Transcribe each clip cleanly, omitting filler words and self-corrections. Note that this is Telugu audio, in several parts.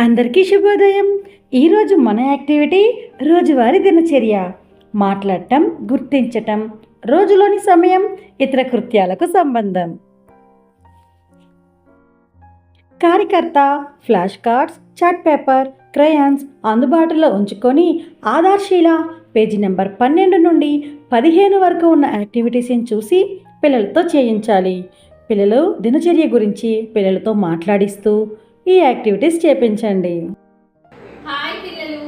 అందరికీ శుభోదయం. ఈరోజు మన యాక్టివిటీ రోజువారీ దినచర్య. మాట్లాడటం, గుర్తించటం, రోజులోని సమయం, ఇతర కృత్యాలకు సంబంధం. కార్యకర్త flash cards, chart paper, crayons అందుబాటులో ఉంచుకొని ఆధార్శీల పేజీ నెంబర్ 12 నుండి 15 వరకు ఉన్న యాక్టివిటీస్ని చూసి పిల్లలతో చేయించాలి. పిల్లలు దినచర్య గురించి పిల్లలతో మాట్లాడిస్తూ ఈ యాక్టివిటీస్ చేపించండి. హాయ్ పిల్లలు,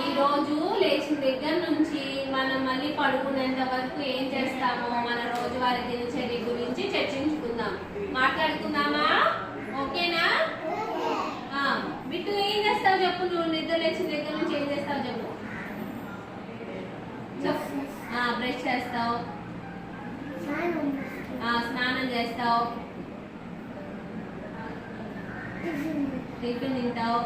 ఈరోజు లేచిన దగ్గర నుంచి మనం మళ్ళీ పడుకునేంత వరకు ఏం చేస్తామో మన రోజువారీ దినచర్య గురించి చర్చించుకుందాం. మాట్లాడుకుందామా? ఓకేనా? బిట్టు ఏం చేస్తావు చెప్పు. నువ్వు నిద్ర లేచిన దగ్గర నుంచి ఏం చేస్తావు చెప్పు. బ్రష్ చేస్తావు, స్నానం చేస్తావు, టిఫిన్ తింటావు,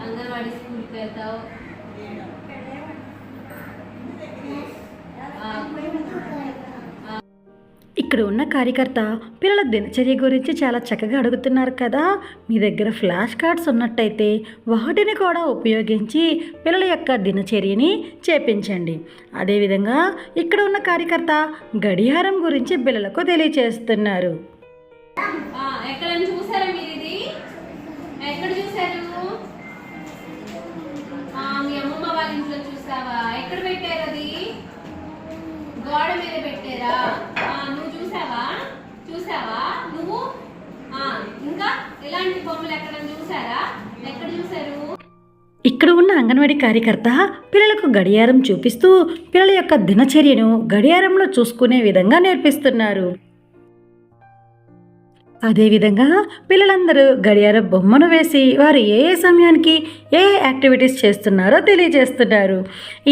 అంగన్వాడీ స్కూల్కి వెళ్తావు, ఇక్కడ ఉన్న కార్యకర్త పిల్లల దినచర్య గురించి చాలా చక్కగా అడుగుతున్నారు కదా. మీ దగ్గర ఫ్లాష్ కార్డ్స్ ఉన్నట్టయితే వాటిని కూడా ఉపయోగించి పిల్లల యొక్క దినచర్యని చేపించండి. అదేవిధంగా ఇక్కడ ఉన్న కార్యకర్త గడియారం గురించి పిల్లలకు తెలియచేస్తున్నారు. ఎక్కడ చూసారా మీరు? ఇది ఎక్కడ చూసారు? మీ అమ్మమ్మ వాళ్ళ ఇంట్లో చూసావా? ఎక్కడ పెట్టారు? అది గోడ మీద పెట్టారా? నువ్వు చూసావా నువ్వు? ఇంకా ఇలాంటి బొమ్మలు ఎక్కడ చూసారా? ఎక్కడ చూసారు? ఇక్కడ ఉన్న అంగన్వాడీ కార్యకర్త పిల్లలకు గడియారం చూపిస్తూ పిల్లల యొక్క దినచర్యను గడియారంలో చూసుకునే విధంగా నేర్పిస్తున్నారు. అదేవిధంగా పిల్లలందరూ గడియార బొమ్మను వేసి వారు ఏ సమయానికి ఏ యాక్టివిటీస్ చేస్తున్నారో తెలియజేస్తున్నారు.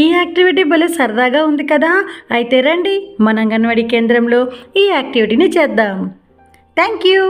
ఈ యాక్టివిటీ భలే సరదాగా ఉంది కదా. అయితే రండి మన అంగన్వాడీ కేంద్రంలో ఈ యాక్టివిటీని చేద్దాం. Thank you.